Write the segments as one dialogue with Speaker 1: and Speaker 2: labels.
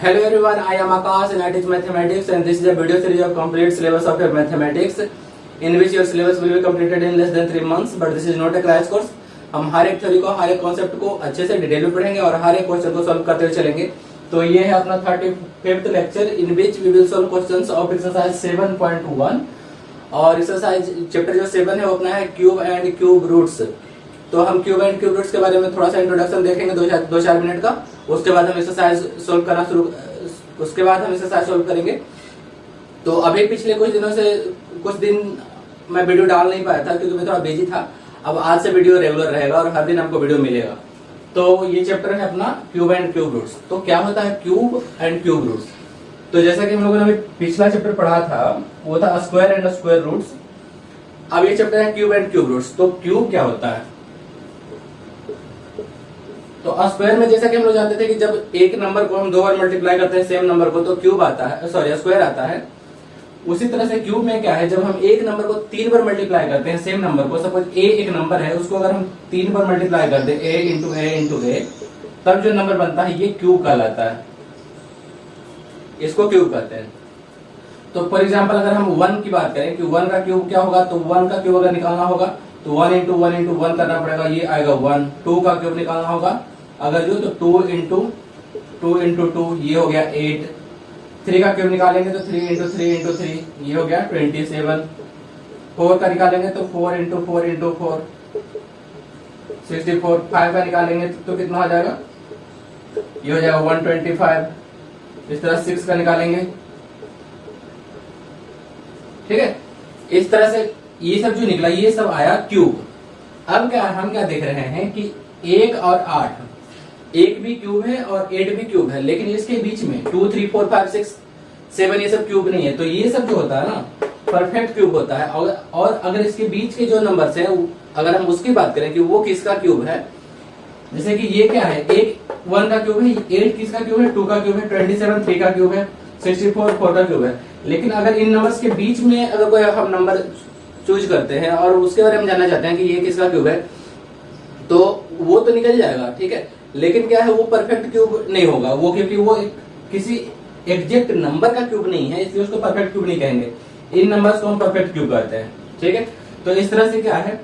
Speaker 1: Hello everyone, I am Akash and I teach mathematics and this is a video series of complete syllabus of your mathematics in which your syllabus will be completed in less than 3 months but this is not a crash course। हम हर एक theory को हर एक concept को अच्छे से detail में पढ़ेंगे और हर एक क्वेश्चन को सॉल्व करते हुए चलेंगे। तो ये है अपना 35th lecture in which we will solve questions of exercise 7.1 और एक्सरसाइज चैप्टर जो 7 है वो अपना है क्यूब एंड क्यूब रूट्स। तो हम क्यूब एंड क्यूब रूट्स के बारे में थोड़ा सा इंट्रोडक्शन देखेंगे 2-4 मिनट का, उसके बाद हम एक्सरसाइज सॉल्व करेंगे। तो अभी पिछले कुछ दिन मैं वीडियो डाल नहीं पाया था क्योंकि मैं थोड़ा बिजी था। अब आज से वीडियो रेगुलर रहेगा और हर दिन आपको वीडियो मिलेगा। तो ये चैप्टर है अपना क्यूब एंड क्यूब रूट्स। तो क्या होता है क्यूब एंड क्यूब रूट्स? तो जैसा कि हम लोगों ने अभी पिछला चैप्टर पढ़ा था वो था स्क्वायर एंड स्क्वायर रूट्स। अब ये चैप्टर है क्यूब एंड क्यूब रूट्स। तो क्यूब क्या होता है? तो स्क्वायर में जैसा कि हम लोग जानते थे कि जब एक नंबर को हम 2 बार मल्टीप्लाई करते हैं सेम नंबर को तो क्यूब आता है, सॉरी स्क्वायर आता है। उसी तरह से क्यूब में क्या है, जब हम एक नंबर को 3 बार मल्टीप्लाई करते हैं सेम नंबर को, सपोज ए एक नंबर है उसको अगर हम 3 बार मल्टीप्लाई कर दें ए इंटू ए तब जो नंबर बनता है ये क्यूब कहलाता है, इसको क्यूब कहते हैं। तो फॉर एग्जाम्पल अगर हम 1 की बात करें कि 1 का क्यूब क्या होगा, तो 1 का क्यूब अगर निकालना होगा तो 1 इंटू 1 करना पड़ेगा, ये आएगा 1। 2 का क्यूब निकालना होगा अगर जो तो 2 इंटू 2 ये हो गया 8। 3 का क्यूब निकालेंगे तो 3 इंटू 3 ये हो गया 27। 4 का निकालेंगे तो 4 इंटू 4 64। 5 का निकालेंगे तो कितना हो जाएगा, ये हो जाएगा 125। इस तरह 6 का निकालेंगे, ठीक है। इस तरह से ये सब जो निकला ये सब आया क्यूब। अब क्या हम क्या देख रहे हैं कि 1 और 8, 1 भी क्यूब है और 8 भी क्यूब है, लेकिन इसके बीच में 2 3 4 5 6 7 ये सब क्यूब नहीं है। तो ये सब जो होता है ना परफेक्ट क्यूब होता है। और अगर इसके बीच के जो नंबर्स हैं अगर हम उसकी बात करें कि वो किसका क्यूब है, जैसे कि ये क्या है, 1 का क्यूब है, 8 किसका क्यूब है, 2 का क्यूब है, 27 3 का क्यूब है, 64 4 का क्यूब है। लेकिन अगर इन नंबर्स के बीच में अगर कोई हम नंबर चूज करते हैं और उसके बारे में जानना चाहते हैं कि ये किसका क्यूब है तो वो तो निकल जाएगा, ठीक है। लेकिन क्या है वो परफेक्ट क्यूब नहीं होगा वो, क्योंकि वो किसी एग्जैक्ट नंबर का क्यूब नहीं है, इसलिए उसको परफेक्ट क्यूब नहीं कहेंगे। इन नंबर्स को हम परफेक्ट क्यूब कहते हैं, ठीक है। तो इस तरह से क्या है,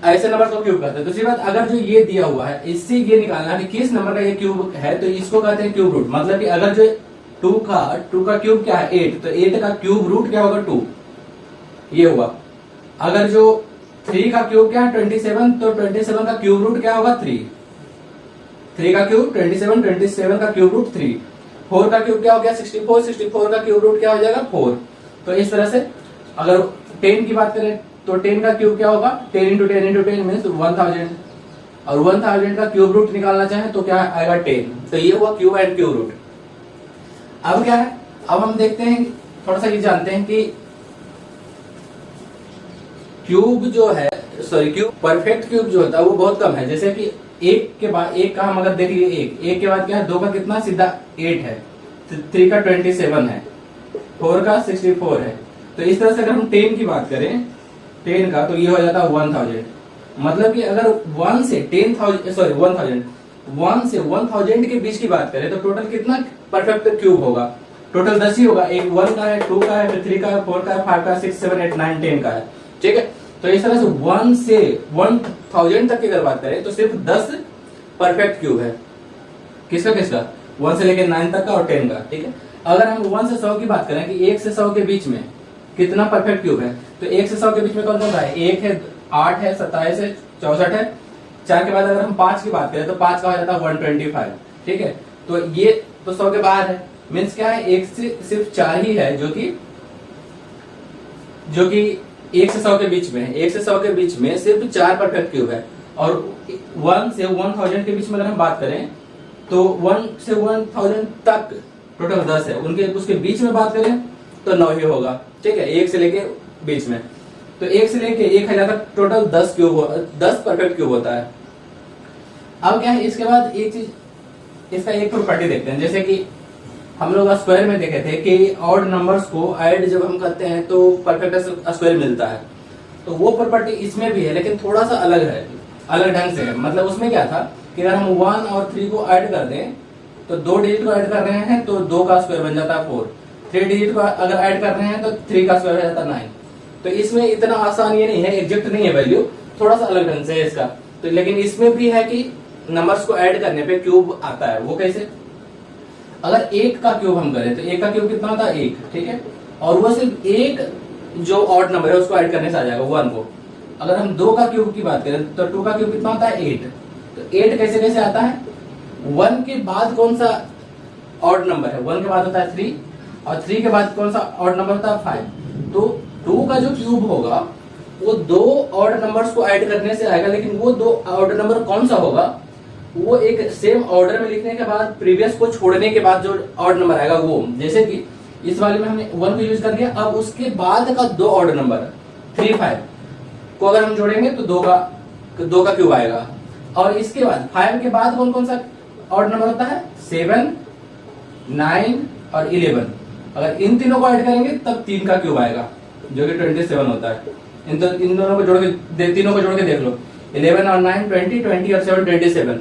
Speaker 1: ऐसे नंबर को क्यूब कहते हैं। दूसरी बात, अगर जो ये दिया हुआ है इससे ये निकालना कि किस नंबर का ये क्यूब है तो इसको कहते हैं क्यूब रूट। मतलब कि अगर जो 2 का क्यूब क्या है 8, तो 8 का क्यूब रूट क्या होगा 2, ये हुआ। अगर जो 3 का क्यूब क्या है 27, तो 27 का क्यूब रूट क्या होगा 3 का क्यूब 27 का क्यूब रूट 3। 4 का क्यूब क्या हो गया 64 का क्यूब रूट क्या हो जाएगा 4। तो इस तरह से अगर 10 की बात करें तो 10 का क्यूब क्या होगा 10 इंटू 10 मीन्स 1000 और 1000 का क्यूब रूट निकालना चाहे तो क्या आएगा 10। तो ये हुआ क्यूब एंड क्यूब रूट। अब क्या है, अब हम देखते हैं थोड़ा सा ये जानते हैं कि क्यूब जो है क्यूब परफेक्ट क्यूब जो होता है वो बहुत कम है। जैसे कि 1 के बाद 1 का हम अगर देख लिए 1 के बाद क्या है 2 का कितना सीधा 8 है, 3 का 27 है, 4 का 64 है। तो इस तरह से अगर हम 10 की बात करें 10 का तो ये हो जाता है 1000। मतलब कि अगर 1 से 1000 के बीच की बात करें तो टोटल कितना परफेक्ट क्यूब होगा, टोटल 10 ही होगा। एक 1 का है, 2 का है, फिर 3 का है, 4 का है, 5 का, 6 7 8 9 10 का है, ठीक है। तो इस तरह से 1 से 1000 तक की अगर बात करें तो सिर्फ 10 परफेक्ट क्यूब है। किसका 1 से लेकर 9 तक का और 10 का, ठीक है। अगर हम 1 से 100 की बात करें कि 1 से 100 के बीच में कितना परफेक्ट क्यूब है, तो 1 से 100 के बीच में कौन सा है, 1 है, 8 है, 27 है, 64 है। 4 के बाद अगर हम 5 की बात करें तो 5 का हो जाता है 125, ठीक है। तो ये तो 100 के बाहर है, मीन्स क्या है 1 से सिर्फ 4 ही है जो कि 1 से 100 के बीच में है। 1 से 100 के बीच में सिर्फ 4 परफेक्ट क्यूब है। और 1 से 1000 के बीच में अगर हम बात करें तो 1 से 1000 तक टोटल 10 है, उसके बीच में बात करें तो 9 ही होगा, ठीक है। 1 से लेके बीच में तो 1 से लेके 1000 तक टोटल 10 परफेक्ट क्यूब होता है। अब क्या है, इसके बाद एक चीज, इसका एक प्रॉपर्टी देखते हैं। जैसे कि हम लोग स्क्वायर में देखे थे कि ऑड नंबर्स को ऐड जब हम करते हैं तो परफेक्ट स्क्वायर मिलता है। तो वो प्रॉपर्टी इसमें भी है लेकिन थोड़ा सा अलग है, अलग ढंग से है। मतलब उसमें क्या था कि अगर हम 1 और 3 को ऐड कर दें तो 2 डिजिट को ऐड कर रहे हैं तो 2 का स्क्वायर बन जाता है 4। 3 डिजिट को अगर ऐड कर रहे हैं तो 3 का स्क्वायर हो जाता है 9। तो इसमें इतना आसान ये नहीं है, एग्जैक्ट नहीं है वैल्यू, थोड़ा सा अलग ढंग से है इसका। तो लेकिन इसमें भी है कि नंबर्स को ऐड करने पे क्यूब आता है। वो कैसे? अगर 1 का क्यूब हम करें तो 1 का क्यूब कितना होता है 1, ठीक है, और वो सिर्फ एक जो ऑड नंबर है उसको ऐड करने से आ जाएगा 1 को। अगर हम 2 का क्यूब की बात करें तो 2 का क्यूब कितना होता है 8। तो 8 कैसे कैसे आता है? 1 के बाद कौन सा ऑड नंबर है? 1 के बाद होता है 3, और 3 के बाद कौन सा ऑड नंबर होता है 5। तो 2 का जो क्यूब होगा वो 2 ऑड नंबर्स को ऐड करने से आएगा, लेकिन वो 2 ऑड नंबर कौन सा होगा? वो एक सेम ऑर्डर में लिखने के बाद प्रीवियस को छोड़ने के बाद जो ऑड नंबर आएगा वो, जैसे कि इस वाले में हमने 1 को यूज कर दिया, अब उसके बाद का 2 ऑर्डर नंबर 3, 5 को अगर हम जोड़ेंगे तो 2 का क्यूब आएगा। और इसके बाद 5 के बाद कौन कौन सा ऑर्डर नंबर होता है? 7, 9 और 11। अगर इन तीनों को ऐड करेंगे तब 3 का क्यूब आएगा जो कि 27 होता है। इन दोनों को जोड़ के, तीनों को जोड़ के देख लो, 11 और 9 20, 20 और 7 27।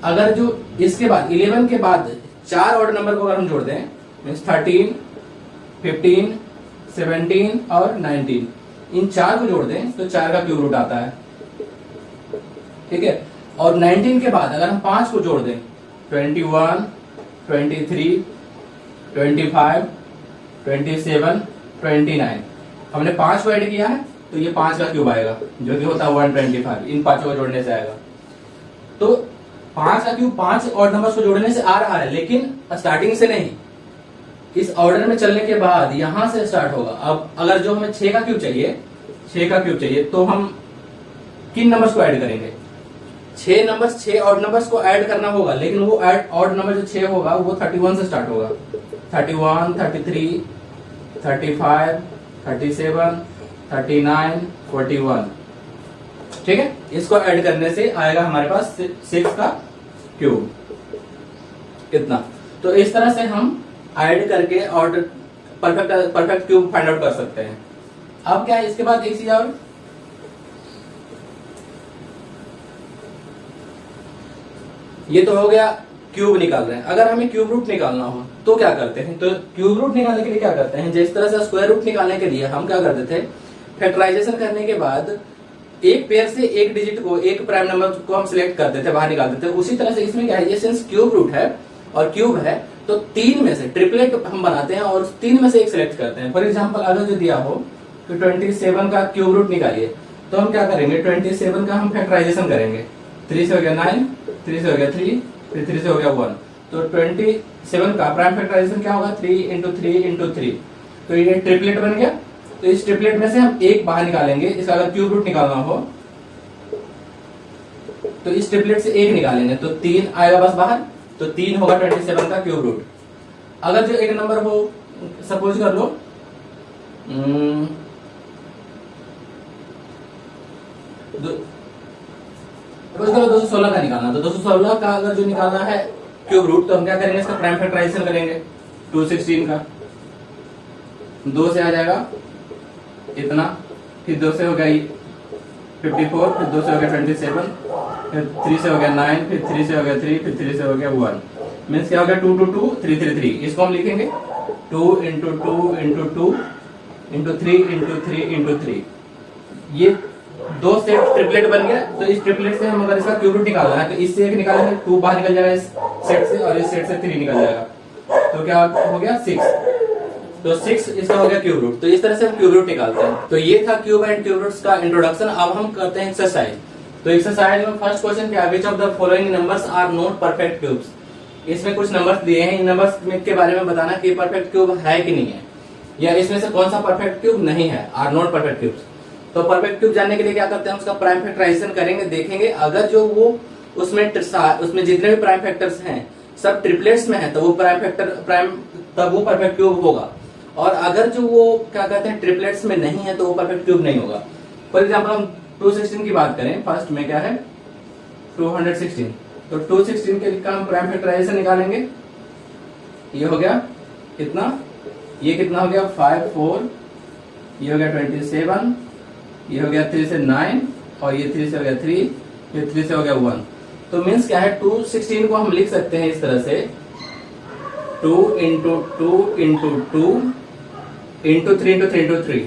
Speaker 1: अगर जो इसके बाद 11 के बाद 4 ऑर्डर नंबर को अगर हम जोड़ दें, मीन्स 13, 15, 17 और 19, इन 4 को जोड़ दें तो 4 का क्यूब रूट आता है, ठीक है। और 19 के बाद अगर हम 5 को जोड़ दें, 21, 23, 25, 27, 29, हमने 5 को ऐड किया है तो ये 5 का क्यूब आएगा जो कि होता है 125। इन 5 को जोड़ने से आएगा। तो 5 का क्यूब 5 ऑड नंबर्स को जोड़ने से आ रहा है, लेकिन स्टार्टिंग से नहीं, इस ऑर्डर में चलने के बाद यहां से स्टार्ट होगा। अब अगर जो हमें 6 का क्यूब चाहिए तो हम किन नंबर्स को ऐड करेंगे? 6 ऑड नंबर्स को ऐड करना होगा, लेकिन वो ऑड नंबर जो 6 होगा वो 31 से स्टार्ट होगा। 31, 33, 35, 37, 39, 41, ठीक है। इसको ऐड करने से आएगा हमारे पास 6 का क्यूब, कितना। तो इस तरह से हम ऐड करके order perfect cube find out कर सकते हैं। अब क्या है इसके बाद एक चीज और, ये तो हो गया क्यूब निकाल रहे हैं। अगर हमें क्यूब रूट निकालना हो तो क्या करते हैं? तो क्यूब रूट निकालने के लिए क्या करते हैं, जिस तरह से स्क्वायर रूट निकालने के लिए हम क्या करते थे, फैक्टराइजेशन करने के बाद एक पेयर से एक डिजिट को, एक प्राइम नंबर को हम सिलेक्ट करते थे, बाहर निकालते थे। उसी तरह से इसमें क्या है, ये सिंस क्यूब रूट है और क्यूब है तो 3 में से ट्रिपलेट हम बनाते हैं और 3 में से एक सिलेक्ट करते हैं। फॉर एग्जाम्पल अगर जो दिया हो तो 27 का क्यूब रूट निकालिए, तो हम क्या करेंगे, 27 का हम फैक्टराइजेशन करेंगे। 3 से हो गया 9, 3 से हो गया 3, फिर 3 से हो गया 1। तो 27 का प्राइम फैक्टराइजेशन क्या होगा, 3 इंटू 3 इंटू 3। तो ये ट्रिपलेट बन गया। तो इस ट्रिपलेट में से हम एक बाहर निकालेंगे, इसका अगर क्यूब रूट निकालना हो तो इस ट्रिपलेट से एक निकालेंगे तो 3 आएगा बस बाहर। तो 3 होगा 27 का क्यूब रूट। अगर जो एक नंबर हो, सपोज कर लो सपोज करो 216 का निकालना, तो 216 का अगर जो निकालना है क्यूब रूट, तो हम क्या करेंगे, इसका प्राइम फैक्टराइजेशन करेंगे। 216 का 2 से आ जाएगा इतना, फिर 2 से हो गया 54, फिर 2 से हो गया 27, फिर 3 से हो गया 9, फिर 3 से हो गया 3, फिर 3 से हो गया 1। मीन्स क्या हो गया 2 2 2 3 3 3। इसको हम लिखेंगे 2 into 2 into 2 into 3 into 3 into 3। ये 2 सेट ट्रिपलेट बन गया। तो इस ट्रिपलेट से हम अगर इसका क्यूब रूट निकालना है तो इससे एक निकालेंगे, 2 बाहर निकल जाएगा इस सेट से, और इस सेट से 3 निकल जाएगा। तो क्या हो गया 6। तो 6 इसका हो गया क्यूब रूट। तो इस तरह से हम क्यूब रूट निकालते हैं। तो ये था क्यूब एंड क्यूब रूट्स का इंट्रोडक्शन। अब हम करते हैं एक्सरसाइज। तो एक्सरसाइज में फर्स्ट क्वेश्चन क्या है, which of the following numbers are not perfect cubes. इसमें कुछ नंबर्स दिए हैं, इन नंबर्स के बारे में बताना कि परफेक्ट क्यूब है कि नहीं है, या इसमें से कौन सा परफेक्ट क्यूब नहीं है, आर नॉट परफेक्ट क्यूब्स। तो परफेक्ट क्यूब जानने के लिए क्या करते हैं, उसका प्राइम फैक्टराइजेशन करेंगे, देखेंगे अगर जो वो उसमें जितने भी प्राइम फैक्टर्स हैं सब ट्रिपलेट्स में है तो वो तब वो परफेक्ट क्यूब होगा। और अगर जो वो क्या कहते हैं ट्रिपलेट्स में नहीं है तो वो परफेक्ट क्यूब नहीं होगा। फॉर एग्जाम्पल हम 216 की बात करें, फर्स्ट में क्या है 216। तो 216 के लिए हम प्राइम फैक्टराइजेशन निकालेंगे। ये हो गया कितना, ये कितना हो गया 5 4, ये हो गया 27, ये हो गया 3 से 9, और ये 3 से हो गया 3, फिर 3 से हो गया 1। तो मीन्स क्या है 216 को हम लिख सकते हैं इस तरह से 2 into 2 into 2 into 3 into 3 into 3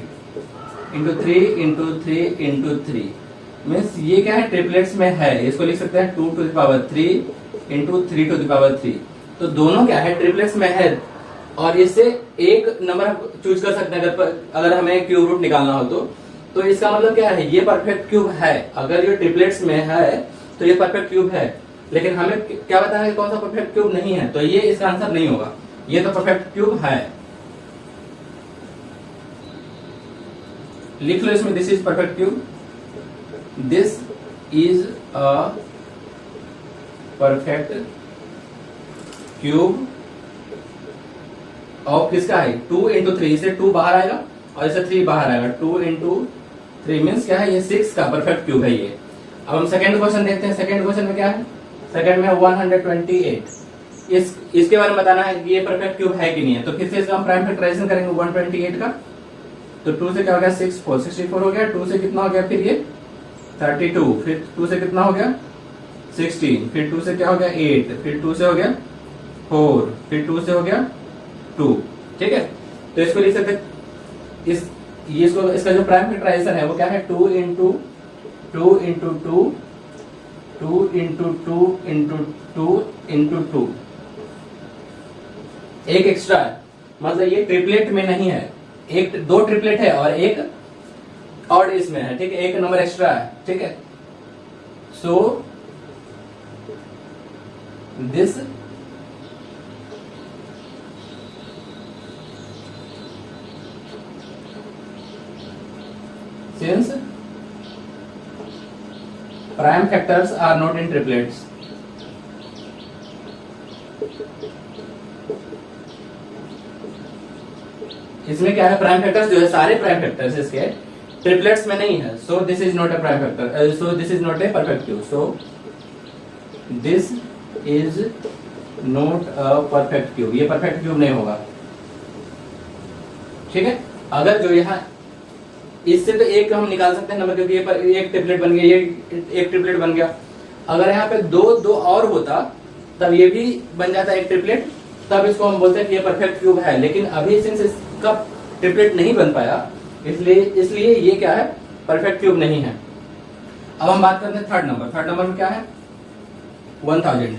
Speaker 1: into 3 into 3 into 3 means ये क्या है, ट्रिपलेट्स में है। इसको लिख सकते हैं 2 to the power 3 into 3 to the power 3। तो दोनों क्या है, ट्रिपलेट्स में है। और इससे एक नंबर चूज कर सकते हैं अगर हमें क्यूब रूट निकालना हो तो इसका मतलब क्या है, ये परफेक्ट क्यूब है। अगर ये ट्रिपलेट्स में है तो ये परफेक्ट क्यूब है। लेकिन हमें क्या बताना है कौन सा परफेक्ट क्यूब नहीं है, तो ये इसका आंसर नहीं होगा। ये तो परफेक्ट क्यूब है। लिख लो इसमें, this is perfect cube, this is a perfect cube और किसका है, 2 इंटू 3। इसे 2 बाहर आएगा और इसे 3 बाहर आएगा। 2 इंटू 3 मीन्स क्या है, ये 6 का परफेक्ट क्यूब है ये। अब हम सेकंड क्वेश्चन देखते हैं। सेकंड क्वेश्चन में क्या है, सेकंड में 128। इसके बारे में बताना है कि ये परफेक्ट क्यूब है कि नहीं है। तो फिर से इसका हम प्राइम फैक्टराइजेशन करेंगे 128 का। तो 2 से क्या हो गया, 64 हो गया। 2 से कितना हो गया, फिर ये 32, फिर 2 से कितना हो गया 16, फिर 2 से क्या हो गया 8, फिर 2 से हो गया 4, फिर 2 से हो गया 2। ठीक है, तो इसको लिख सकते इसका जो प्राइम फैक्टराइजेशन है वो क्या है, 2 into 2 into 2 2 into 2 into 2 into 2। एक एक्स्ट्रा है, मतलब ये ट्रिपलेट में नहीं है। एक 2 ट्रिपलेट है और एक ऑड इसमें है। ठीक है, एक नंबर एक्स्ट्रा है। ठीक है, so this since prime factors are not in triplets, इसमें क्या है, प्राइम फैक्टर्स जो है सारे प्राइम फैक्टर्स इसके ट्रिपलेट्स में नहीं है। So this is not a prime factor, so this is not a perfect cube. So this is not a perfect cube, ये परफेक्ट क्यूब नहीं होगा। ठीक है, अगर जो यहाँ इससे तो एक हम निकाल सकते हैं नंबर, क्योंकि ये एक ट्रिपलेट बन गया, ये एक ट्रिपलेट बन गया। अगर यहाँ पे दो और होता तब ये भी बन जाता एक ट्रिपलेट, तब इसको हम बोलते हैं कि ये परफेक्ट क्यूब है। लेकिन अभी सिंस इसका ट्रिपलेट नहीं बन पाया, इसलिए ये क्या है, परफेक्ट क्यूब नहीं है। अब हम बात करते हैं थर्ड नंबर। थर्ड नंबर में क्या है, 1000।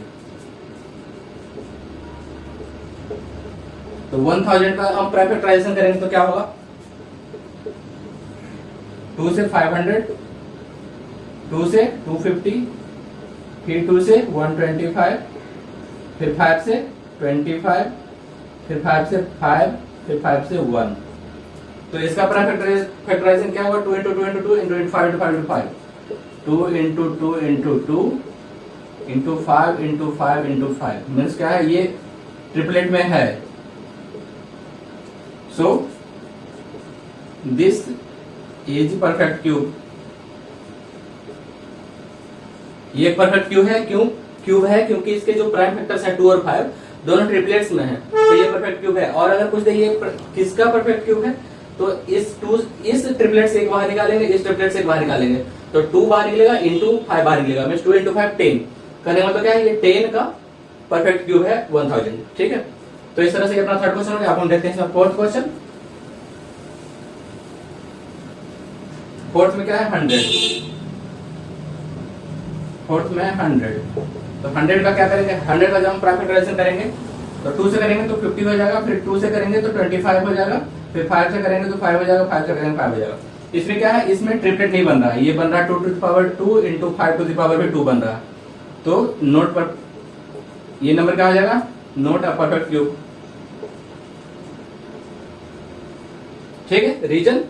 Speaker 1: तो 1000 का हम प्राइम फैक्टराइजेशन करेंगे तो क्या होगा, 2 से 500, 2 से 250, फिर 2 से 125, फिर 5 से 25, फिर 5 से 5, फिर 5 से 1। तो इसका प्राइम फैक्टराइजेशन क्या होगा, 2 into 2 into 2 into 5 into 5 into 5, 2 into 2 into 2 into 5 into 5 into 5 means क्या है, ये ट्रिपलेट में है। So this is perfect cube. ये परफेक्ट क्यूब है, क्यूब है क्योंकि इसके जो प्राइम फैक्टर्स हैं 2 और 5 दोनों ट्रिपलेट्स में है, तो ये परफेक्ट क्यूब है। और अगर कुछ ये किसका परफेक्ट क्यूब है, तो इस ट्रिपलेट से एक बाहर निकालेंगे, इस ट्रिपलेट से एक बाहर निकालेंगे, तो 2 बाहर निकलेगा इंटू 5 बाहर निकलेगा, मीन्स 2 इंटू 5 10 करने का मतलब क्या है, ये 10 का परफेक्ट क्यूब है 1000। ठीक है, तो इस तरह से अपना थर्ड क्वेश्चन हो गया। अब हम देखते हैं फोर्थ क्वेश्चन। फोर्थ में क्या है, 100। फोर्थ में 100, तो 100 का क्या करेंगे, 100 का जब हम प्राइम फैक्टराइजेशन करेंगे तो 2 से करेंगे तो 50 हो जाएगा, फिर 2 से करेंगे तो 25 हो जाएगा, फिर 5 से करेंगे तो 5 हो जाएगा, 5 से करेंगे 5 हो जाएगा। इसमें क्या है, इसमें ट्रिपलेट नहीं बन रहा है, ये बन रहा है 2 to the power 2 into 5 to the power 2 बन रहा है। तो नोट पर ये नंबर क्या हो जाएगा, नोट अ परफेक्ट क्यूब। ठीक है, reason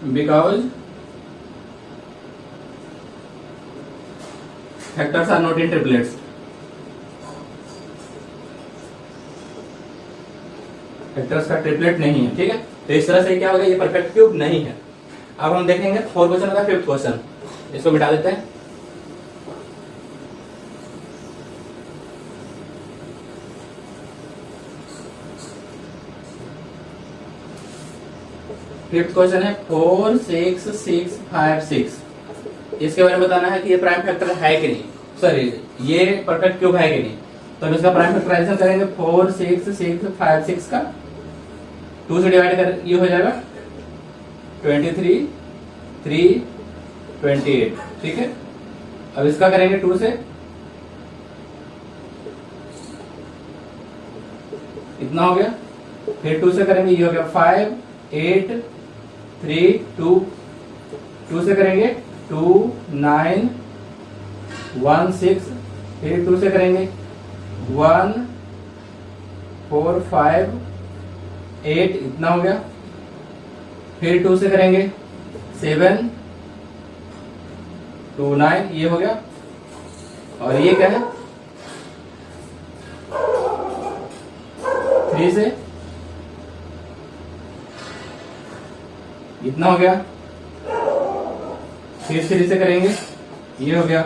Speaker 1: because factors are not in triplets. Factors का ट्रिपलेट नहीं है। ठीक है, तो इस तरह से क्या होगा, ये परफेक्ट क्यूब नहीं है। अब हम देखेंगे फोर्थ क्वेश्चन का फिफ्थ क्वेश्चन, इसको मिटा देते हैं। फिफ्थ क्वेश्चन है 4 6 6 5 6। इसके बारे में बताना है कि ये प्राइम फैक्टर है कि नहीं, सॉरी ये परफेक्ट क्यूब है कि नहीं। तो हम इसका प्राइम फैक्टराइजेशन करेंगे 4 6 6 5 6 का 2 से डिवाइड कर ये हो जाएगा 23 3 28, ठीक है। अब इसका करेंगे 2 से, इतना हो गया। फिर 2 से करेंगे ये हो गया 5 8 3 2, 2 से करेंगे 2 9 1 6, फिर 2 से करेंगे 1 4 5 8, इतना हो गया। फिर 2 से करेंगे 7 2 9, ये हो गया। और ये क्या है 3 से, इतना हो गया। फिर 3 से करेंगे ये हो गया।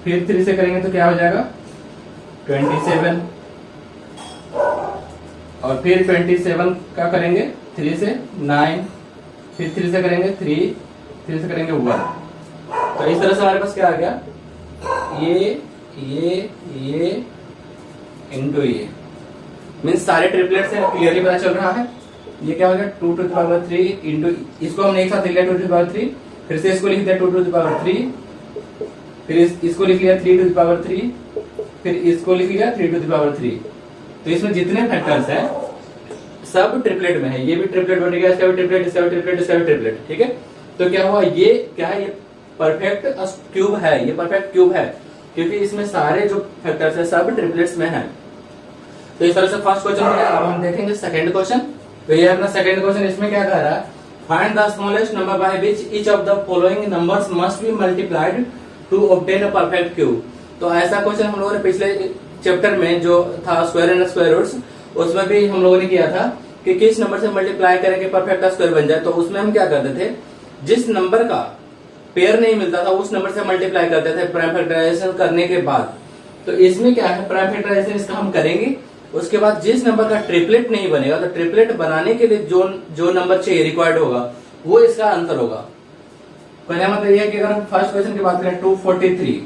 Speaker 1: फिर 3 से करेंगे तो क्या हो जाएगा 27, और फिर 27 का करेंगे 3 से 9, फिर 3 से करेंगे 3 से करेंगे 1। तो इस तरह से हमारे पास क्या आ गया, ये इंटू ये, मीन्स सारे ट्रिपलेट्स हैं, क्लियरली पता चल रहा है। ये क्या हो गया 2 to the power 3 इंटू, इसको हमने एक साथ लिख लिया 2 to the power 3, फिर से इसको लिख दिया 2 to the power 3, फिर इसको लिख लिया 3 to the power 3, फिर इसको लिख लिया 3 to the power 3। तो इसमें जितने फैक्टर्स हैं सब ट्रिपलेट में है। ये भी ट्रिपलेट बन गया, इसका भी ट्रिपलेट, इसका भी ट्रिपलेट, इसका भी ट्रिपलेट, ठीक है। तो क्या हुआ, ये क्या है, ये परफेक्ट क्यूब है, ये परफेक्ट क्यूब है क्योंकि इसमें सारे जो फैक्टर्स है सब ट्रिपलेट्स में है। तो इस तरह से फर्स्ट क्वेश्चन हो गया। अब हम देखेंगे सेकंड क्वेश्चन। तो ये अपना सेकंड क्वेश्चन, इसमें क्या कह रहा है, find the smallest number by which each of the following numbers must be multiplied to obtain a perfect cube. तो ऐसा क्वेश्चन हम लोगों ने पिछले चैप्टर में जो था स्क्वायर एंड स्क्वायर रूट्स, उसमें भी हम लोगों ने किया था कि किस नंबर से मल्टीप्लाई करें कि परफेक्ट स्क्वायर बन जाए। तो उसमें हम क्या करते थे, जिस नंबर का पेयर नहीं मिलता था उस नंबर से मल्टीप्लाई करते थे प्राइम फैक्टराइजेशन करने के बाद। तो इसमें क्या है, प्राइम फैक्टराइजेशन इसका हम करेंगे, उसके बाद जिस नंबर का ट्रिपलेट नहीं बनेगा, तो ट्रिपलेट बनाने के लिए जो नंबर चाहिए रिक्वायर्ड होगा वो इसका आंसर होगा। कहने का मतलब यह है कि अगर हम फर्स्ट क्वेश्चन की बात करें 243,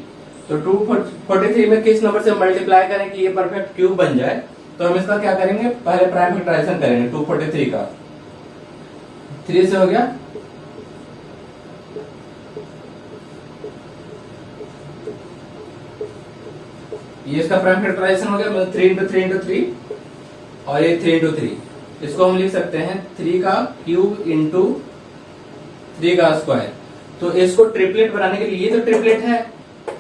Speaker 1: तो 243 में किस नंबर से मल्टीप्लाई करें कि ये परफेक्ट क्यूब बन जाए, तो हम इसका क्या करेंगे, पहले प्राइम फैक्टराइजेशन करेंगे 243 का। 3 से हो गया, ये इसका प्राइम फैक्टराइजेशन हो गया, मतलब 3 into 3 into 3, और ये 3 into 3। इसको हम लिख सकते हैं 3 का क्यूब इंटू 3 का स्क्वायर। तो इसको ट्रिपलेट बनाने के लिए, ये तो ट्रिपलेट है,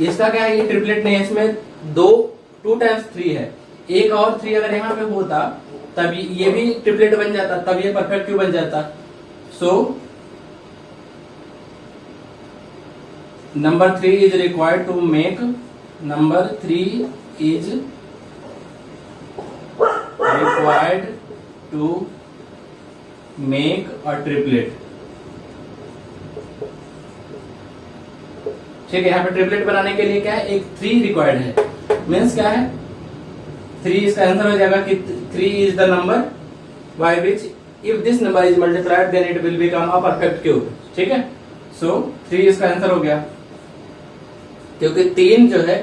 Speaker 1: इसका क्या है, ये ट्रिपलेट नहीं है, इसमें 2 times 3 है। एक और 3 अगर यहाँ पे होता तब ये भी ट्रिपलेट बन जाता, तब ये परफेक्ट क्यूब बन जाता। So number 3 is required to make, number 3 is required to make a triplet। ठीक है, यहाँ पे ट्रिपलेट बनाने के लिए क्या है, एक 3 रिक्वायर्ड है, मीन्स क्या है 3, इसका आंसर हो जाएगा कि 3 is the number by which if this number is multiplied then it will become a perfect cube। ठीक है, सो 3 इसका आंसर हो गया, क्योंकि 3 जो है,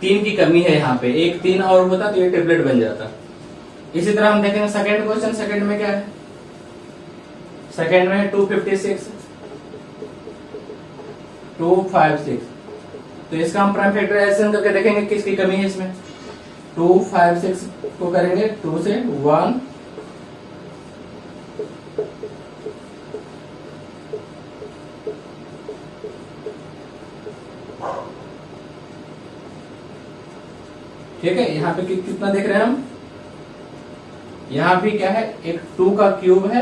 Speaker 1: 3 की कमी है यहाँ पे, एक 3 और होता तो ये ट्रिपलेट बन जाता। इसी तरह हम देखेंगे सेकंड क्वेश्चन। सेकंड में क्या है, सेकंड में है 256 256। तो इसका हम प्राइम फैक्टराइजेशन करके देखेंगे किसकी कमी है इसमें। 256 को करेंगे 2 से 1, ठीक है। यहाँ पे कितना देख रहे हैं हम, यहाँ भी क्या है, एक 2 का क्यूब है,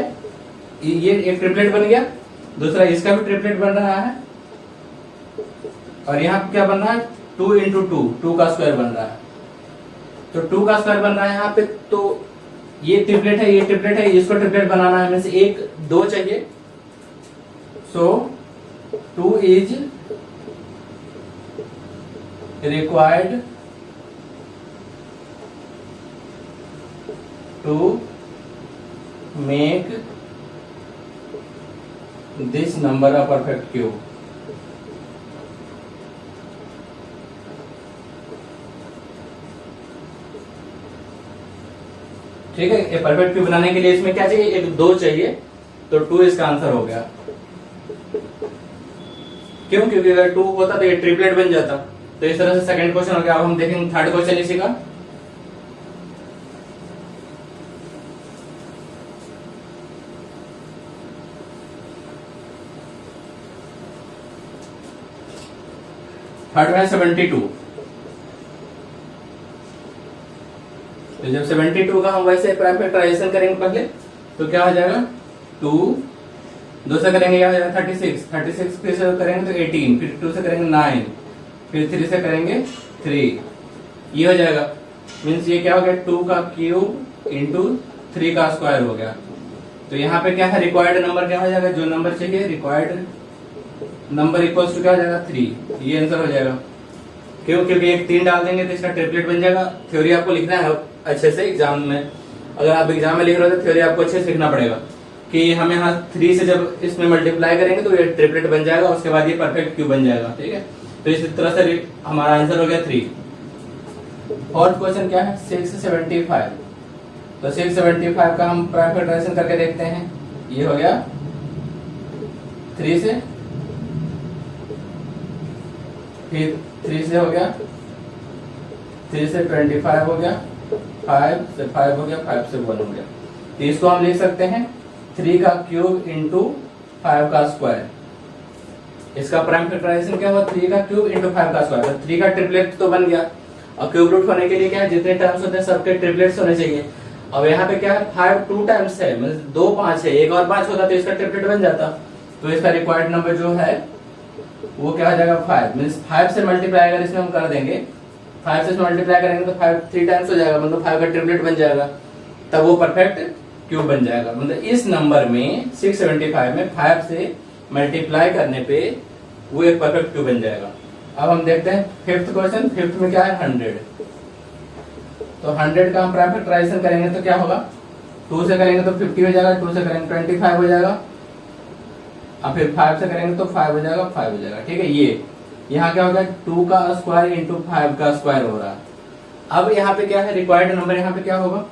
Speaker 1: ये एक ट्रिपलेट बन गया, दूसरा इसका भी ट्रिपलेट बन रहा है, और यहाँ पे क्या बन रहा है 2 into 2, 2 का स्क्वायर बन रहा है। तो 2 का स्क्वायर बन रहा है यहाँ पे, तो ये ट्रिपलेट है, ये ट्रिपलेट है, इसको ट्रिपलेट बनाना है, में से एक 2 चाहिए। सो 2 is required to make this number a perfect cube। ठीक है। ये परफेक्ट क्यूब बनाने के लिए इसमें क्या चाहिए, एक 2 चाहिए, तो 2 इसका आंसर हो गया। क्यों, क्योंकि अगर 2 होता तो ये ट्रिपलेट बन जाता। तो इस तरह से सेकंड क्वेश्चन हो गया। अब हम देखेंगे थर्ड क्वेश्चन इसी का। थर्ड में 72। तो जब 72 का हम वैसे प्राइम फैक्टराइजेशन करेंगे पहले, तो क्या हो जाएगा, 2 2 से करेंगे क्या हो जाएगा 36 फिर से करेंगे तो 18, फिर 2 से करेंगे 9, फिर 3 से करेंगे 3, ये हो जाएगा। मीन्स ये क्या हो गया, 2 का क्यूब इंटू 3 का स्क्वायर हो गया। तो यहाँ पे क्या है, रिक्वायर्ड नंबर क्या हो जाएगा, जो नंबर चाहिए रिक्वायर्ड नंबर इक्वल्स टू क्या हो जाएगा 3, ये आंसर हो जाएगा। क्यों, क्योंकि एक 3 डाल देंगे तो इसका ट्रिपलेट बन जाएगा। थ्योरी आपको लिखना है अच्छे से एग्जाम में, अगर आप एग्जाम में लिख रहे हो तो थ्योरी आपको अच्छे से लिखना पड़ेगा कि हम यहाँ 3 से जब इसमें मल्टीप्लाई करेंगे तो ये ट्रिपलेट बन जाएगा, उसके बाद ये परफेक्ट क्यूब बन जाएगा। ठीक है, तो इस तरह से हमारा आंसर हो गया 3। फोर्थ क्वेश्चन क्या है, 675। तो 675 का हम प्राइम फैक्टराइजेशन करके देखते हैं। ये हो गया 3 से, फिर 3 से हो गया, 3 से 25 हो गया, 5 से 5 हो गया, 5 से 1 हो गया। तो इसको हम लिख सकते हैं 3 का क्यूब इंटू 5 का स्क्वायर। इसका प्राइम फैक्टराइजेशन क्या हुआ, 3 का क्यूब इंटू 5 का स्क्वायर। तो 3 का ट्रिपलेट तो बन गया, और क्यूब रूट होने के लिए क्या है, जितने टर्म्स होते हैं सबके ट्रिपलेट्स होने चाहिए। अब यहाँ पे क्या है, 5 2 टाइम्स है, मतलब 2 5 है, 1 और 5 होता तो इसका ट्रिपलेट बन जाता। तो इसका रिक्वायर्ड नंबर जो है वो क्या हो जाएगा 5, मीन्स 5 से मल्टीप्लाई अगर इसमें हम कर देंगे, 5 से मल्टीप्लाई करेंगे तो 5 3 टाइम्स हो जाएगा, मतलब 5 का ट्रिपलेट बन जाएगा, तब वो परफेक्ट क्यूब बन जाएगा। मतलब इस नंबर में 675 में 5 से मल्टीप्लाई करने पे वो एक परफेक्ट क्यूब बन जाएगा। अब हम देखते हैं फिफ्थ क्वेश्चन। फिफ्थ में क्या है 100। तो 100 का हम प्राइम फैक्टराइजेशन करेंगे तो क्या होगा, 2 से करेंगे तो 50 हो जाएगा, 2 से करेंगे 25 हो जाएगा, अब फिर 5 से करेंगे तो 5 हो जाएगा, 5 हो जाएगा। ठीक है, ये यहाँ क्या होगा, 2 का स्क्वायर इंटू 5 का स्क्वायर हो रहा है। अब यहाँ पे क्या है, रिक्वायर्ड नंबर यहाँ पे क्या होगा,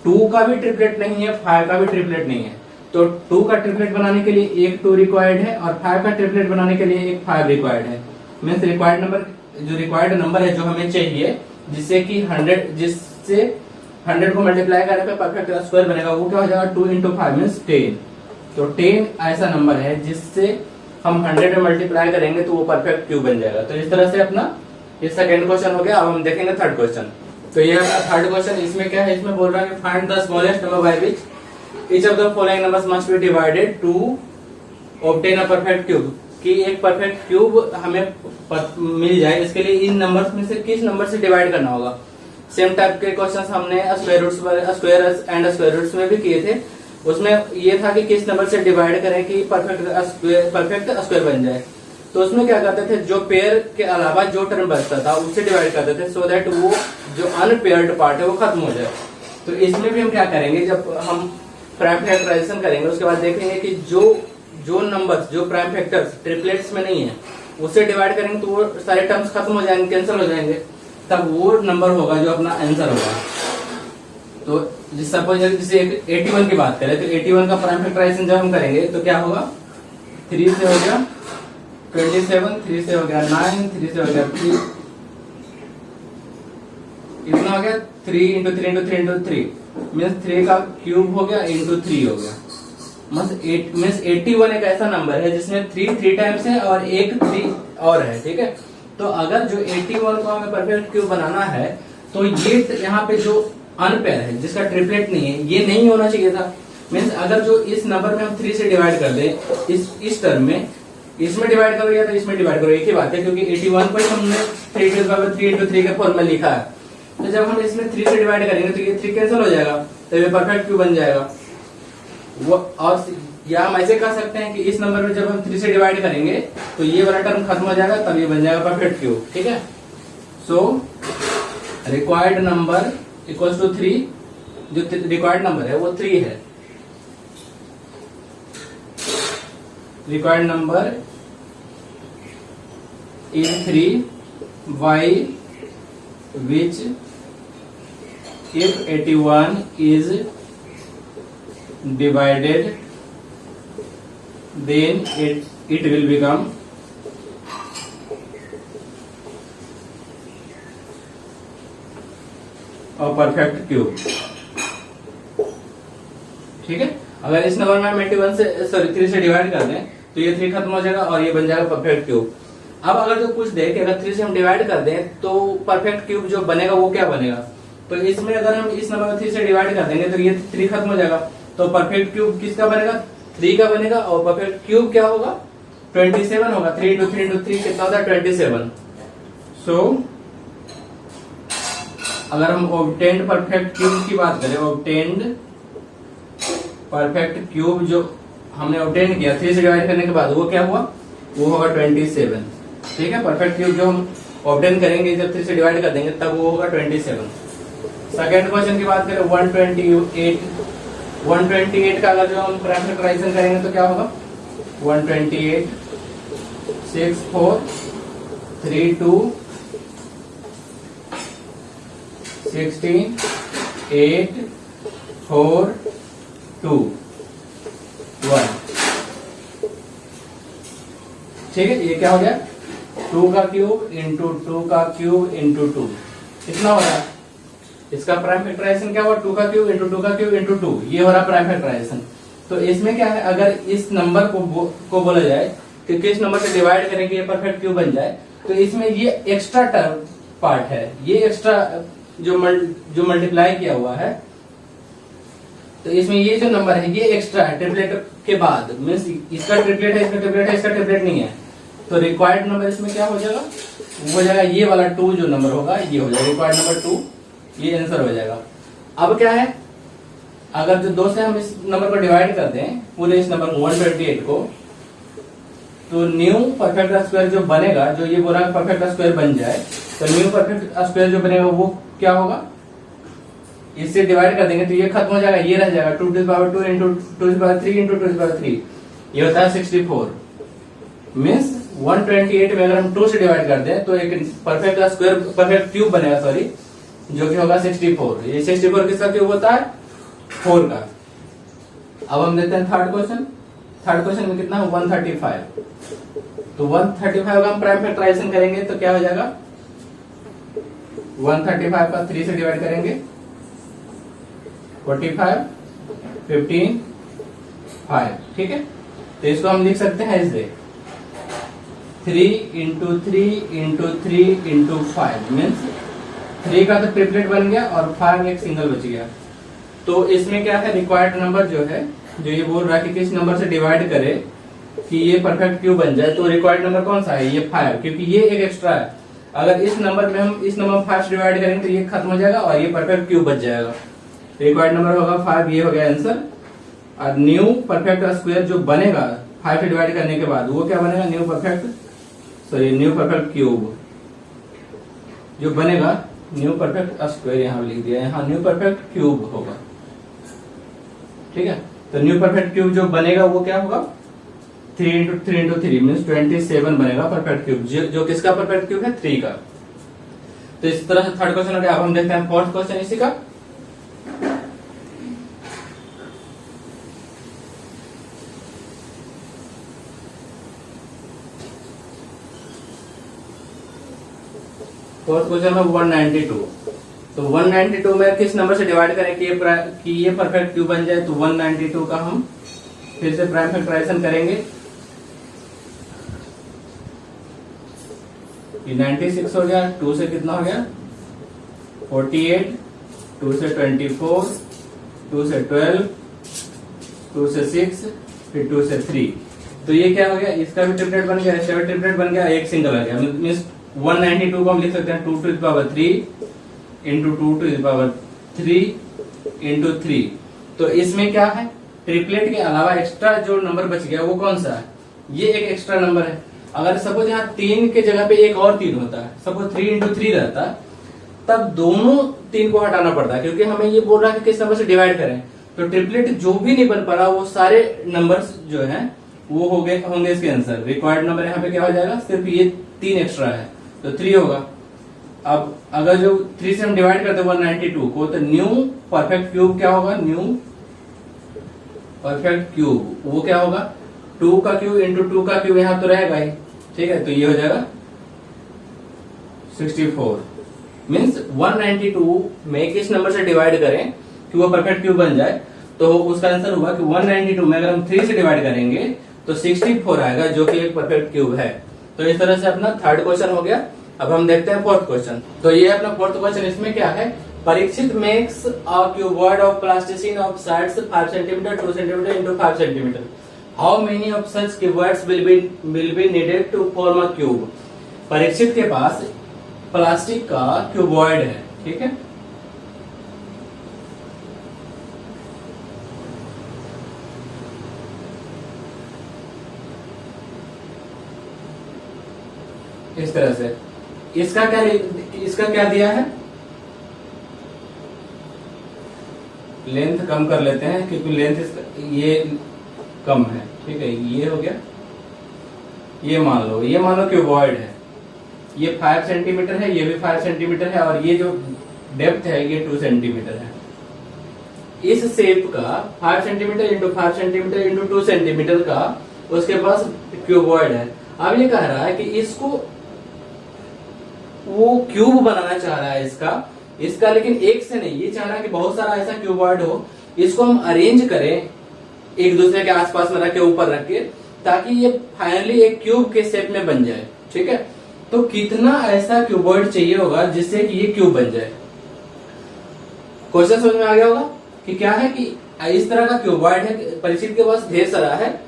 Speaker 1: 2 का भी ट्रिपलेट नहीं है, 5 का भी ट्रिपलेट नहीं है। तो 2 का ट्रिपलेट बनाने के लिए एक 2 रिक्वायर्ड है, और 5 का ट्रिपलेट बनाने के लिए एक 5 रिक्वायर्ड है। मीन्स रिक्वायर्ड नंबर, जो रिक्वायर्ड नंबर है जो हमें चाहिए, जिससे कि 100 को मल्टीप्लाई करने पे परफेक्ट स्क्वायर बनेगा, वो क्या हो जाएगा 2 इंटू 5 मीन्स 10। तो 10 ऐसा नंबर है जिससे हम 100 में मल्टीप्लाई करेंगे तो वो परफेक्ट क्यूब बन जाएगा। तो इस तरह से अपना ये सेकंड क्वेश्चन हो गया। अब हम देखेंगे थर्ड क्वेश्चन। तो ये थर्ड क्वेश्चन, इसमें क्या है, इसमें बोल रहा है कि find the smallest number by which each of the following numbers must be divided to obtain a perfect cube. कि एक परफेक्ट क्यूब हमें मिल जाए, इसके लिए इन नंबर्स में से किस नंबर से डिवाइड करना होगा। सेम टाइप के क्वेश्चंस हमने स्क्वायर एंड स्क्वायर रूट्स में भी किए थे। उसमें ये था कि किस नंबर से डिवाइड करें कि परफेक्ट स्क्वायर बन जाए। तो उसमें क्या करते थे, जो पेयर के अलावा जो टर्म बचता था उससे डिवाइड करते थे, सो दैट वो जो अनपेयर्ड पार्ट है वो खत्म हो जाए। तो इसमें भी हम क्या करेंगे, जब हम प्राइम फैक्टराइजेशन करेंगे उसके बाद देखेंगे कि जो नंबर्स, जो प्राइम फैक्टर्स ट्रिपलेट्स में नहीं है उससे डिवाइड करेंगे तो वो सारे टर्म्स खत्म हो जाएंगे, कैंसिल हो जाएंगे, तब वो नंबर होगा जो अपना आंसर होगा। तो सपोज जैसे 81 की बात करें तो 81 का प्राइम फैक्टराइजेशन जब हम करेंगे तो क्या होगा, 3 से हो गया 27, 3 से हो गया 9, 3 से हो गया 3, इतना हो गया 3 इंटू 3 इंटू 3 इंटू 3 मीन्स 3 का क्यूब हो गया इंटू 3 हो गया। मीन्स 81 एक ऐसा नंबर है जिसमें 3 टाइम्स है और एक 3 और है। ठीक है, तो अगर जो 81 को हमें परफेक्ट क्यूब बनाना है तो ये यहाँ पे जो अनपेयर है जिसका ट्रिपलेट नहीं है ये नहीं होना चाहिए था। मीन्स अगर जो इस नंबर में हम 3 से डिवाइड कर दें, इस टर्म में इसमें डिवाइड करो या तो इसमें डिवाइड करो, एक ही बात है, क्योंकि 81 को ही हमने 3 इंटू 3 के फॉर्म में लिखा है। तो जब हम इसमें 3 से डिवाइड करेंगे तो ये 3 कैंसिल हो जाएगा, तो ये परफेक्ट क्यूब बन जाएगा वो। और या हम ऐसे कह सकते हैं कि इस नंबर में जब हम 3 से डिवाइड करेंगे तो ये वाला टर्म खत्म हो जाएगा, तब ये बन जाएगा परफेक्ट क्यूब। ठीक है, so required number equals to 3, जो रिक्वायर्ड नंबर है वो 3 है। Required number is 3 by which if 81 is divided then it will become a perfect cube। ठीक है, अगर इस नंबर में हम 81 से सॉरी 3 से डिवाइड कर दें तो ये 3 खत्म हो जाएगा और ये बन जाएगा परफेक्ट क्यूब। अब अगर जो पूछ दे कि अगर 3 से हम डिवाइड कर दें तो परफेक्ट क्यूब जो बनेगा वो क्या बनेगा, तो इसमें अगर हम इस नंबर को 3 से डिवाइड कर देंगे तो ये 3 खत्म हो जाएगा, तो परफेक्ट क्यूब किसका बनेगा, 3 का बनेगा, और परफेक्ट क्यूब क्या होगा, 27 होगा। 3 into 3 into 3 कितना होता है, 27। सो अगर हम ऑब्टेन्ड परफेक्ट क्यूब की बात करें, ऑब्टेन्ड परफेक्ट क्यूब जो हमने ऑब्टेन किया 3 से डिवाइड करने के बाद वो क्या हुआ, वो होगा 27। ठीक है, परफेक्ट क्यूब जो हम ऑब्टेन करेंगे जब 3 से डिवाइड कर देंगे तब वो होगा 27। सेकेंड क्वेश्चन की बात करें 128 का अगर जो हम प्राइम फैक्टराइजेशन करेंगे तो क्या होगा, 128 6 4 3 2 16 8 4 2 1। ठीक है, ये क्या हो गया, 2 का क्यूब इंटू 2 का क्यूब इंटू 2 कितना हो रहा है, इसका प्राइम फैक्टराइजेशन क्या हुआ, 2 का क्यूब इंटू 2 का क्यूब इंटू 2, ये हो रहा है प्राइम फैक्टराइजेशन। तो इसमें क्या है, अगर इस नंबर को बोला जाए कि किस नंबर से डिवाइड करेंगे ये परफेक्ट क्यूब बन जाए, तो इसमें ये एक्स्ट्रा टर्म पार्ट है, ये एक्स्ट्रा जो मल्टीप्लाई किया हुआ है, तो इसमें ये जो नंबर है ये एक्स्ट्रा है ट्रिपलेट के बाद, मीन्स इसका ट्रिपलेट है, इसका ट्रिपलेट है, इसका ट्रिपलेट नहीं है, तो रिक्वायर्ड नंबर इसमें क्या हो जाएगा, वो हो जाएगा ये वाला 2 जो नंबर होगा ये हो जाएगा रिक्वायर्ड नंबर 2, ये आंसर हो जाएगा। अब क्या है, अगर जो 2 से हम इस नंबर को डिवाइड कर दें पूरे इस नंबर 128 को, तो न्यू परफेक्ट स्क्वायर जो बनेगा, जो ये पूरा परफेक्ट स्क्वायर बन जाए, तो न्यू परफेक्ट स्क्वायर जो बनेगा वो क्या होगा, इससे डिवाइड कर देंगे तो ये खत्म हो जाएगा, ये रह जाएगा 2 to the power 2 into 2 to the power 3 into 2 to the power 3, ये होता है 64। मीन्स 128 में अगर हम 2 से डिवाइड कर दें तो एक परफेक्ट स्क्वायर परफेक्ट क्यूब बनेगा, सॉरी, जो कि होगा 64। ये 64 किसका क्यूब होता है, 4 का। अब हम देखते हैं थर्ड क्वेश्चन। थर्ड क्वेश्चन में कितना है, 135। तो 135 का हम प्राइम फैक्टराइजेशन करेंगे तो क्या हो जाएगा, 135 का 3 से डिवाइड करेंगे 45 15 5। ठीक है, तो इसको हम लिख सकते हैं ऐसे 3 into 3 into 3 into 5 मीन्स 3 का तो ट्रिपलेट बन गया और 5 एक सिंगल बच गया। तो इसमें क्या है, रिक्वायर्ड नंबर जो है, जो ये बोल रहा है कि किस नंबर से डिवाइड करे कि ये परफेक्ट क्यूब बन जाए, तो रिक्वायर्ड नंबर कौन सा है, ये 5, क्योंकि ये एक एक्स्ट्रा है। अगर इस नंबर में हम इस नंबर 5 से डिवाइड करेंगे तो ये खत्म हो जाएगा और ये परफेक्ट क्यूब बच जाएगा। रिक्वायर्ड नंबर होगा 5, ये हो गया आंसर। और न्यू परफेक्ट स्क्वायर जो बनेगा 5 से डिवाइड करने के बाद वो क्या बनेगा, न्यू परफेक्ट क्यूब जो बनेगा, न्यू परफेक्ट स्क्वायर यहाँ लिख दिया, यहाँ न्यू परफेक्ट क्यूब होगा। ठीक है, तो न्यू परफेक्ट क्यूब जो बनेगा वो क्या होगा, 3 into 3 into 3 मीन्स 27 बनेगा परफेक्ट क्यूब, जो किसका परफेक्ट क्यूब है, 3 का। तो इस तरह से थर्ड क्वेश्चन हो गया। अब हम देखते हैं फोर्थ क्वेश्चन इसी का। फोर्थ क्वेश्चन है 192। तो 192 में किस नंबर से डिवाइड करें कि ये परफेक्ट क्यूब बन जाए, तो 192 का हम फिर से प्राइम फैक्टराइजेशन करेंगे। ये 96 हो गया, 2 से कितना हो गया 48, 2 से 24, 2 से 12, 2 से 6, फिर 2 से 3। तो ये क्या हो गया, इसका भी ट्रिपलेट बन गया, इसका भी ट्रिपलेट बन गया, एक सिंगल आ गया। मीन्स 192 को हम लिख सकते हैं 2 to the power 3 into 2 to the power 3 into 3। तो इसमें क्या है, ट्रिपलेट के अलावा एक्स्ट्रा जो नंबर बच गया वो कौन सा है, ये एक एक्स्ट्रा नंबर है। अगर सपोज यहाँ 3 के जगह पे एक और 3 होता है, सपोज 3 into 3 रहता, तब दोनों 3 को हटाना पड़ता है, क्योंकि हमें ये बोल रहा है कि किस नंबर से डिवाइड करें। तो ट्रिपलेट जो भी नहीं बन पा रहा वो सारे नंबर्स जो है वो होंगे इसके आंसर। रिक्वायर्ड नंबर यहाँ पे क्या हो जाएगा, सिर्फ ये 3 एक्स्ट्रा है तो 3 होगा। अब अगर जो 3 से हम डिवाइड करते हैं 192 को, तो न्यू परफेक्ट क्यूब क्या होगा, न्यू परफेक्ट क्यूब वो क्या होगा, 2 का क्यूब इंटू 2 का क्यूब, यहां तो रहेगा ही, ठीक है, तो ये हो जाएगा 64। मीन्स 192 में किस नंबर से डिवाइड करें कि वो परफेक्ट क्यूब बन जाए, तो उसका आंसर होगा कि 192 में अगर हम 3 से डिवाइड करेंगे तो 64 आएगा, जो कि एक परफेक्ट क्यूब है। तो इस तरह से अपना थर्ड क्वेश्चन हो गया। अब हम देखते हैं फोर्थ क्वेश्चन। तो ये अपना फोर्थ क्वेश्चन, इसमें क्या है, Parikshit makes a cuboid of plasticine of sides 5 centimetre 2 centimetre into 5 centimetre. How many of such cuboids will be needed to form a cube. Parikshit के पास प्लास्टिक का क्यूबॉइड है, ठीक है, इस तरह से। इसका क्या दिया है, लेंथ कम कर लेते हैं क्योंकि लेंथ इसका ये कम है, ठीक है, ये हो गया, ये मान लो क्यूबॉइड है, ये 5 सेंटीमीटर है, ये भी 5 सेंटीमीटर है, और ये जो डेप्थ है ये 2 सेंटीमीटर है। इस शेप का 5 centimetre into 5 centimetre into 2 centimetre का उसके पास क्यूबॉइड है। अब ये कह रहा है कि इसको वो क्यूब बनाना चाह रहा है इसका, लेकिन एक से नहीं, ये चाह रहा है कि बहुत सारा ऐसा क्यूबॉइड हो, इसको हम अरेंज करें एक दूसरे के आसपास में रख के, ऊपर रख के, ताकि ये फाइनली एक क्यूब के शेप में बन जाए, ठीक है। तो कितना ऐसा क्यूबॉइड चाहिए होगा जिससे कि ये क्यूब बन जाए। क्वेश्चन समझ में आ गया होगा कि क्या है कि इस तरह का क्यूबॉइड है, परीक्षित के पास ढेर सारा है,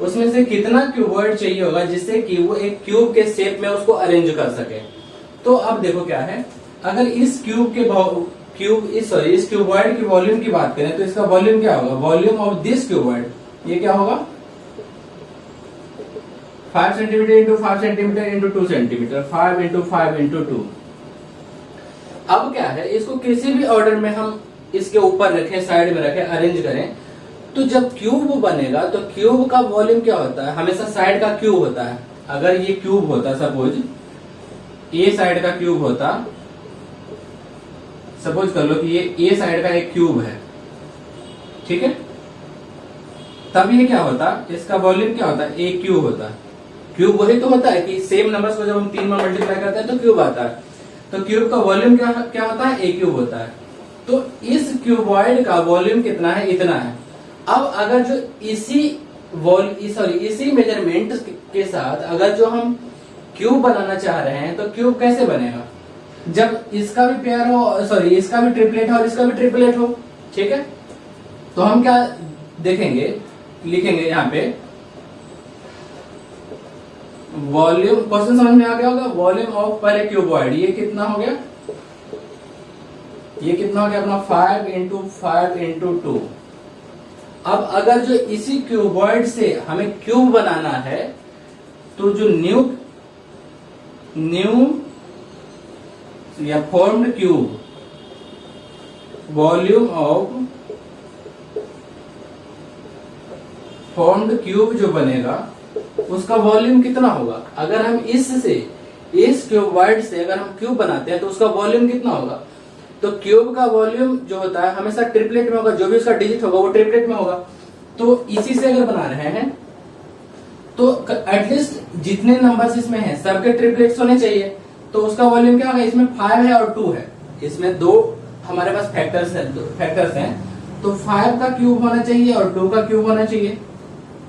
Speaker 1: उसमें से कितना क्यूबॉइड चाहिए होगा जिससे कि वो एक क्यूब के शेप में उसको अरेंज कर सके। तो अब देखो क्या है, अगर इस इस क्यूबॉइड की वॉल्यूम की बात करें तो इसका वॉल्यूम क्या होगा, वॉल्यूम ऑफ दिस क्यूबॉइड, ये क्या होगा 5 centimetre into 5 centimetre into 2 centimetre, 5 into 5 into 2। अब क्या है, इसको किसी भी ऑर्डर में हम इसके ऊपर रखें, साइड में रखें, अरेंज करें, तो जब क्यूब बनेगा तो क्यूब का वॉल्यूम क्या होता है, हमेशा साइड का क्यूब होता है। अगर ये क्यूब होता, सपोज ए साइड का क्यूब होता, सपोज कर लो कि ये ए साइड का एक क्यूब है, ठीक है, तब ये क्या होता, इसका वॉल्यूम क्या होता है, ए क्यूब होता। क्यूब वही तो होता है कि सेम नंबर्स को जब हम 3 में मल्टीप्लाई करते हैं तो क्यूब आता है, तो क्यूब का वॉल्यूम क्या होता है, ए क्यूब होता है। तो इस क्यूबॉइड का वॉल्यूम कितना है, इतना है। अब अगर जो इसी मेजरमेंट के साथ अगर जो हम क्यूब बनाना चाह रहे हैं, तो क्यूब कैसे बनेगा, जब इसका भी पेयर हो, इसका भी ट्रिपलेट हो और इसका भी ट्रिपलेट हो, ठीक है। तो हम क्या देखेंगे, लिखेंगे यहाँ पे वॉल्यूम, क्वेश्चन समझ में आ गया होगा, वॉल्यूम ऑफ पहले क्यूबॉइड, ये कितना हो गया, अपना 5 इंटू 5 इंटू 2। अब अगर जो इसी क्यूबॉइड से हमें क्यूब बनाना है, तो जो न्यू या formed cube, volume of formed cube जो बनेगा उसका वॉल्यूम कितना होगा। अगर हम इस क्यूबॉइड से अगर हम क्यूब बनाते हैं तो उसका वॉल्यूम कितना होगा, तो क्यूब का वॉल्यूम जो होता है हमेशा ट्रिपलेट में होगा, जो भी उसका डिजिट होगा वो ट्रिपलेट में होगा। तो इसी से अगर बना रहे हैं तो एटलीस्ट जितने नंबर्स इसमें हैं सबके ट्रिपलेट्स होने चाहिए। तो उसका वॉल्यूम क्या होगा, इसमें 5 है और 2 है, इसमें 2 हमारे पास फैक्टर्स हैं, तो 5 का क्यूब होना चाहिए और 2 का क्यूब होना चाहिए,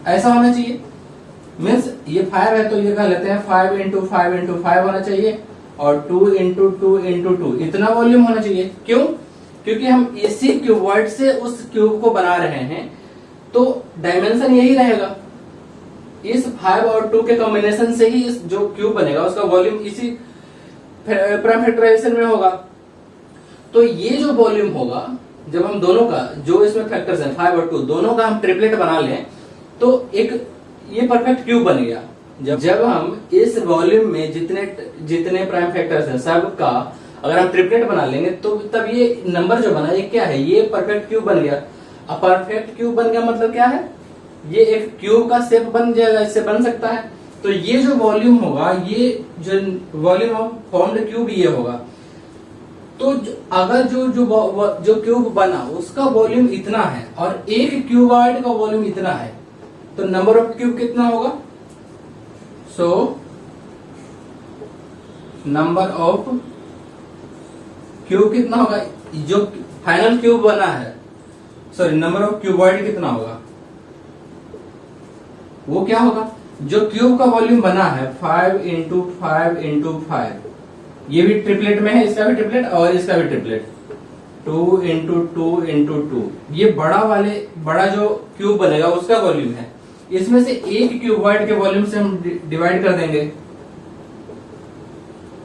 Speaker 1: ऐसा होना चाहिए। मीन्स ये 5 है तो ये कह लेते हैं 5 इंटू 5 इंटू 5 होना चाहिए, और 2 इंटू 2 इंटू 2, इतना वॉल्यूम होना चाहिए। क्यों, क्योंकि हम इसी क्यूबॉइड से उस क्यूब को बना रहे हैं, तो डायमेंशन यही रहेगा। इस 5 और 2 के कॉम्बिनेशन से ही इस जो क्यूब बनेगा उसका वॉल्यूम इसी प्राइम फैक्टराइजेशन में होगा। तो ये जो वॉल्यूम होगा, जब हम दोनों का, जो इसमें फैक्टर्स हैं 5 और 2, दोनों का हम ट्रिपलेट बना लें तो एक ये परफेक्ट क्यूब बन गया। जब हम इस वॉल्यूम में जितने प्राइम फैक्टर्स हैं सब का अगर हम ट्रिपलेट बना लेंगे तो तब ये नंबर जो बना, ये क्या है, ये परफेक्ट क्यूब बन गया। अब परफेक्ट क्यूब बन गया मतलब क्या है, ये एक क्यूब का शेप बन जाएगा, इससे बन सकता है। तो ये जो वॉल्यूम होगा, ये जो वॉल्यूम ऑफ फॉर्म्ड क्यूब ये होगा। तो अगर जो क्यूब बना उसका वॉल्यूम इतना है और एक क्यूबॉइड का वॉल्यूम इतना है, तो नंबर ऑफ क्यूब कितना होगा? सो नंबर ऑफ क्यूब कितना होगा? जो फाइनल क्यूब बना है, सॉरी नंबर ऑफ क्यूबॉइड कितना होगा? वो क्या होगा? जो क्यूब का वॉल्यूम बना है 5 इंटू 5 इंटू 5, ये भी ट्रिपलेट में है, इसका भी ट्रिपलेट और इसका भी ट्रिपलेट, 2 इंटू 2 इंटू 2, ये बड़ा जो क्यूब बनेगा उसका वॉल्यूम है। इसमें से एक क्यूबॉइड के वॉल्यूम से हम डिवाइड कर देंगे,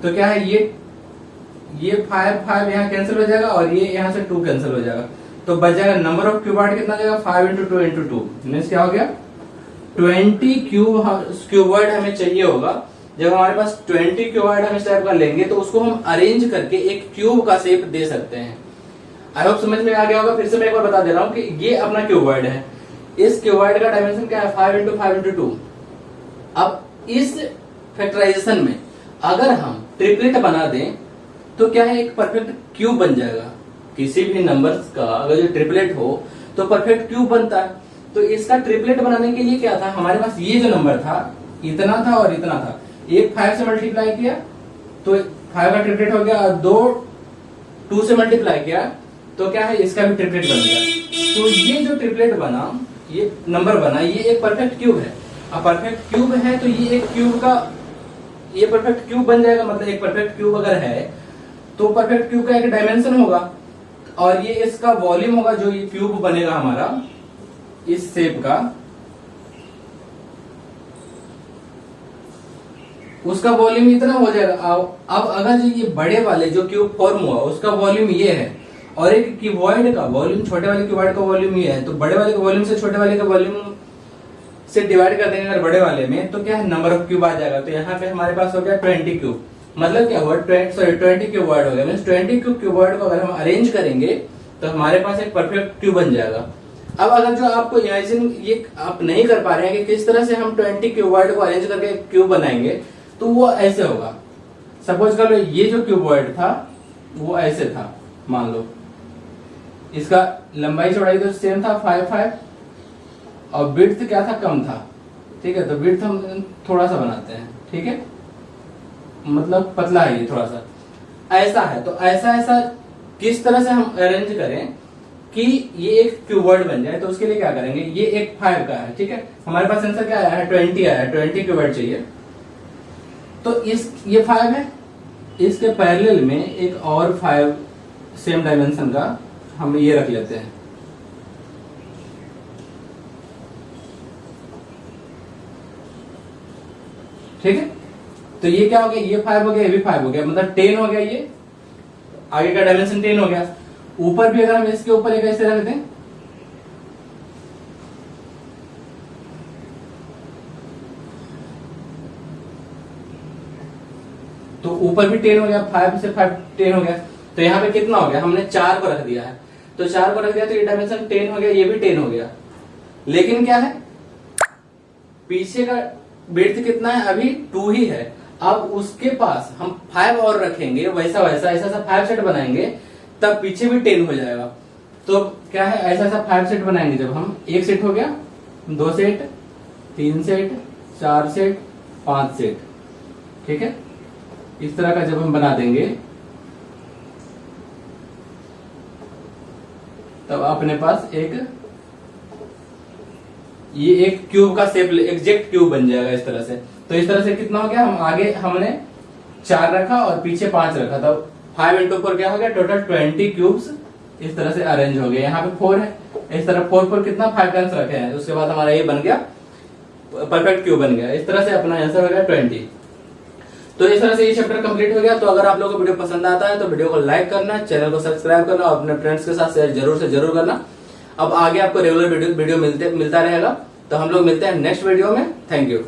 Speaker 1: तो क्या है, ये 5 यहाँ कैंसिल हो जाएगा और ये यहाँ से 2 कैंसिल हो जाएगा, तो बच जाएगा नंबर ऑफ क्यूबॉइड कितना जाएगा? 5 इंटू 2 इंटू 2 मीन्स क्या हो गया? 20 क्यूबॉइड हमें चाहिए होगा। जब हमारे पास 20 क्यूबॉइड हम इस टाइप का लेंगे तो उसको हम अरेंज करके एक क्यूब का शेप दे सकते हैं। आई होप समझ में आ गया होगा। फिर से मैं एक बार बता दे रहा हूँ कि ये अपना क्यूबॉइड है, इस क्यूबॉइड का डायमेंशन क्या है? 5 इंटू 5 इंटू 2। अब इस फैक्टराइजेशन में अगर हम ट्रिपलेट बना दें तो क्या है, एक परफेक्ट क्यूब बन जाएगा। किसी भी नंबर्स का अगर जो ट्रिपलेट हो तो परफेक्ट क्यूब बनता है। तो इसका ट्रिपलेट बनाने के लिए क्या था, हमारे पास ये जो नंबर था इतना था और इतना था, एक 5 से मल्टीप्लाई किया तो 5 का ट्रिपलेट हो गया, और 2 से मल्टीप्लाई किया तो क्या है, इसका भी ट्रिपलेट बन गया। तो ये जो ट्रिपलेट बना, ये नंबर बना, ये एक परफेक्ट क्यूब है। अब परफेक्ट क्यूब है तो ये एक क्यूब का, ये परफेक्ट क्यूब बन जाएगा। मतलब एक परफेक्ट क्यूब अगर है तो परफेक्ट क्यूब का एक डायमेंशन होगा और ये इसका वॉल्यूम होगा। जो ये क्यूब बनेगा हमारा इस शेप का, उसका वॉल्यूम इतना हो जाएगा। अब अगर जो ये बड़े वाले जो क्यूब फॉर्म हुआ उसका वॉल्यूम ये है और एक क्यूबॉइड का वॉल्यूम, छोटे वाले क्यूबॉइड का वॉल्यूम ये है, तो बड़े वाले के वॉल्यूम से छोटे वाले का वॉल्यूम से डिवाइड कर देंगे अगर बड़े वाले में, तो क्या है, नंबर ऑफ क्यूब आ जाएगा। तो यहाँ पे हमारे पास हो गया 20 क्यूब। मतलब क्या हुआ, 20 क्यूबॉइड हो गया। मींस 20 क्यूबॉइड को अगर हम अरेंज करेंगे तो हमारे पास एक परफेक्ट क्यूब बन जाएगा। अब अगर जो आपको इमेजिन ये आप नहीं कर पा रहे हैं कि किस तरह से हम 20 क्यूबॉइड को अरेंज करके क्यूब बनाएंगे, तो वो ऐसे होगा। सपोज कर लो ये जो क्यूबॉइड था वो ऐसे था, मान लो इसका लंबाई चौड़ाई तो सेम था 5 और विड्थ क्या था, कम था। ठीक है, तो विड्थ हम थोड़ा सा बनाते हैं, ठीक है, मतलब पतला है ये थोड़ा सा, ऐसा है। तो ऐसा किस तरह से हम अरेंज करें कि ये एक क्यूबॉइड बन जाए, तो उसके लिए क्या करेंगे, ये एक 5 का है, ठीक है, हमारे पास आंसर क्या आया है, 20 आया है, 20 क्यूबॉइड चाहिए। तो ये 5 है, इसके पैरेलल में एक और 5 सेम डायमेंशन का हम ये रख लेते हैं। ठीक है, तो ये क्या हो गया, ये 5 हो गया, ये भी 5 हो गया, मतलब 10 हो गया। ये आगे का डायमेंशन 10 हो गया। ऊपर भी अगर हम इसके ऊपर एक ऐसे रख दें, तो ऊपर भी 10 हो गया, 5 से 5 10 हो गया। तो यहाँ पे कितना हो गया, हमने 4 को रख दिया है, तो 4 को रख दिया तो ये डायमेंशन 10 हो गया, ये भी 10 हो गया। लेकिन क्या है, पीछे का विड्थ कितना है, अभी 2 ही है। अब उसके पास हम 5 और रखेंगे, वैसा ऐसा 5 सेट बनाएंगे, तब पीछे भी 10 हो जाएगा। तो क्या है, ऐसा 5 सेट बनाएंगे। जब हम एक सेट हो गया, 2 सेट, 3 सेट, 4 सेट, 5 सेट, ठीक है, इस तरह का जब हम बना देंगे तब अपने पास ये एक क्यूब का शेप, एग्जैक्ट क्यूब बन जाएगा इस तरह से। तो इस तरह से कितना हो गया, हम आगे हमने 4 रखा और पीछे 5 रखा, तब 5 इंटू 4 क्या हो गया, टोटल 20 क्यूब्स इस तरह से अरेंज हो गए। यहाँ पे 4 है, इस तरह 4 कितना 5 टाइम्स रखे हैं, उसके बाद हमारा ये बन गया परफेक्ट क्यूब बन गया। इस तरह से अपना आंसर हो गया 20। तो इस तरह से ये चैप्टर कंप्लीट हो गया। तो अगर आप लोगों को वीडियो पसंद आता है तो वीडियो को लाइक करना, चैनल को सब्सक्राइब करना और अपने फ्रेंड्स के साथ शेयर जरूर से जरूर करना। अब आगे आपको रेगुलर वीडियो मिलता रहेगा। तो हम लोग मिलते हैं नेक्स्ट वीडियो में। Thank you.